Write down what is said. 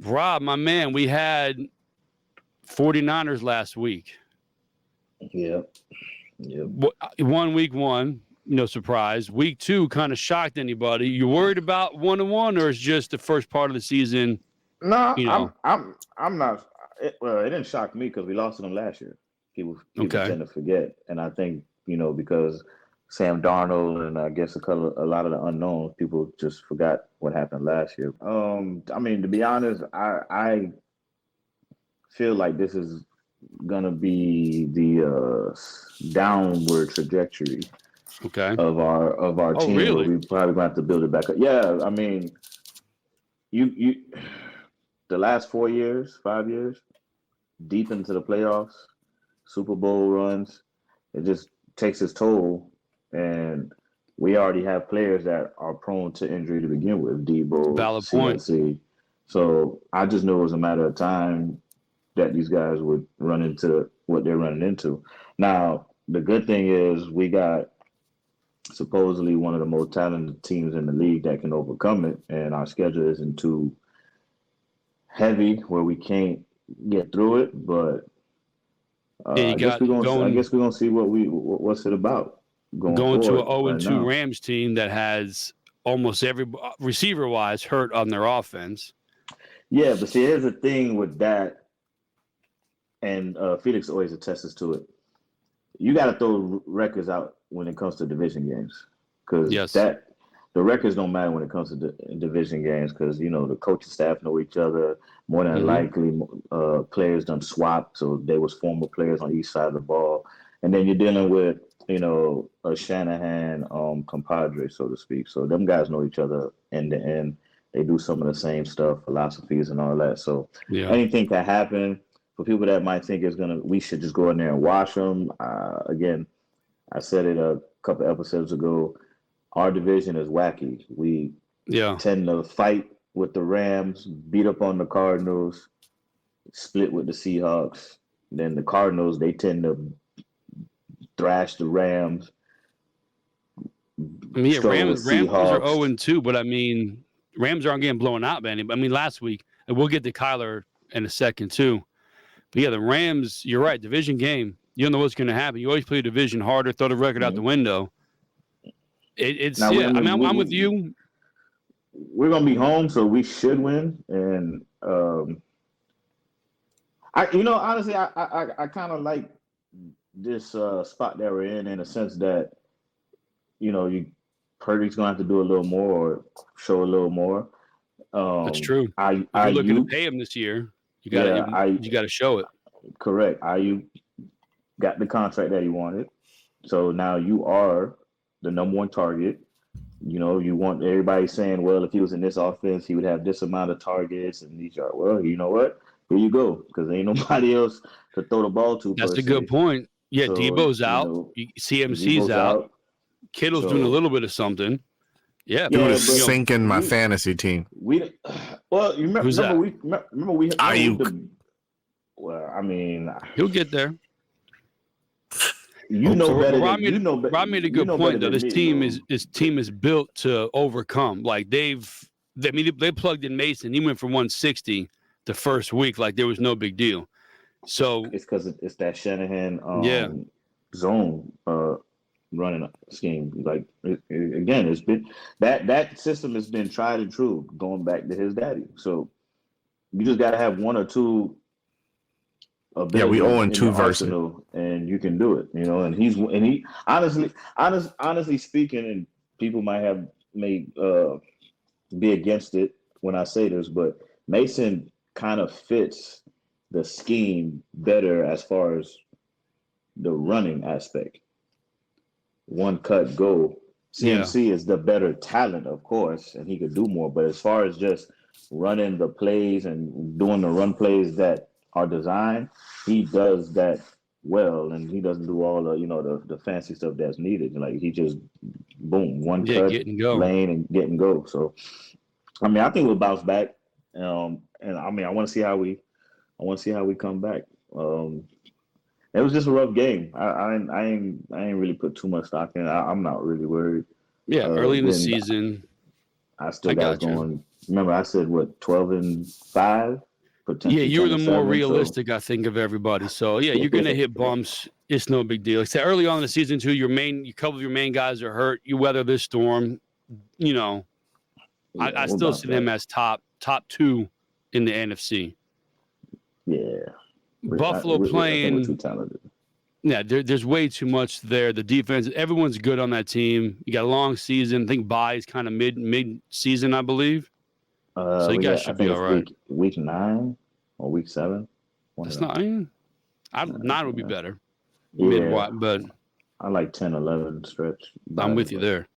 Rob, my man, we had 49ers last week. Yep. Week one, no surprise. Week two kind of shocked anybody. You worried about 1-1, or is just the first part of the season? No, I'm not. It didn't shock me because we lost to them last year. People tend to forget, and I think because Sam Darnold and I guess a lot of the unknowns, people just forgot what happened last year. I mean, to be honest, I feel like this is gonna be the downward trajectory of our team. Really? We're probably gonna have to build it back up. Yeah, I mean, you the last 5 years, deep into the playoffs, Super Bowl runs, it just takes its toll. And we already have players that are prone to injury to begin with, Debo, Valid CMC. point. So I just knew it was a matter of time that these guys would run into what they're running into. Now, the good thing is we got supposedly one of the most talented teams in the league that can overcome it, and our schedule isn't too heavy where we can't get through it. But I guess we're gonna see what's it about. Going to an 0-2 Rams team that has almost every receiver-wise hurt on their offense. Yeah, but see, here's the thing with that, and Felix always attests to it. You got to throw records out when it comes to division games, because the records don't matter when it comes to division games, because the coaching staff know each other. More than likely, players done swapped, so there was former players on each side of the ball, and then you're dealing with a Shanahan compadre, so to speak. So them guys know each other end to end. They do some of the same stuff, philosophies and all that. So anything can happen. For people that might think we should just go in there and wash them. Again, I said it a couple episodes ago. Our division is wacky. We tend to fight with the Rams, beat up on the Cardinals, split with the Seahawks. Then the Cardinals, they tend to thrash the Rams. I mean, Rams are 0-2, but I mean, Rams aren't getting blown out by anybody. I mean, last week, and we'll get to Kyler in a second too. But yeah, the Rams, you're right, division game. You don't know what's going to happen. You always play a division harder, throw the record out the window. I'm with you. We're going to be home, so we should win. And honestly, I kind of like this spot that we're in a sense that, Purdy's going to have to do a little more or show a little more. That's true. If you're looking to pay him this year, you got to show it. Correct. Ayuk got the contract that he wanted, so now you are the number one target. You want everybody saying, well, if he was in this offense, he would have this amount of targets and these are. Well, you know what? Here you go, because ain't nobody else to throw the ball to. That's a good point. Yeah, so, Debo's out. CMC's out. Kittle's doing a little bit of something. Yeah, dude is sinking my fantasy team. You remember? Who's that? Remember we. Ayuk. Well, I mean, he'll get there. Rob made a good point though. This team is built to overcome. Like they plugged in Mason. He went from 160 the first week like there was no big deal. So it's because it's that Shanahan zone running scheme. Like again, it's been that system has been tried and true going back to his daddy. So you just got to have one or two. Yeah, we 0-2 versus, and you can do it. And he honestly speaking, and people may be against it when I say this, but Mason kind of fits the scheme better as far as the running aspect. One cut go. CMC is the better talent, of course, and he could do more. But as far as just running the plays and doing the run plays that are designed, he does that well, and he doesn't do all the fancy stuff that's needed. Like he just boom, one cut, lane, and get and go. So, I mean, I think we'll bounce back. And I mean, I want to see how we come back. It was just a rough game. I ain't really put too much stock in it. I'm not really worried. Yeah, early in the season. I still got going. Remember, I said what 12-5. Yeah, you were the more realistic, I think, of everybody. So yeah, you're gonna hit bumps. It's no big deal. Except early on in the season too, a couple of your main guys are hurt. You weather this storm. You know, yeah, I still see them as top 2 in the NFC. Yeah, Buffalo playing. We're too talented. Yeah, there's way too much there. The defense, everyone's good on that team. You got a long season. I think bye is kind of mid season, I believe. So you guys should be all right. Week 9 or week 7. That's not. I mean, 9 would be better. Yeah, but I like 10, 11 stretch. I'm with you there.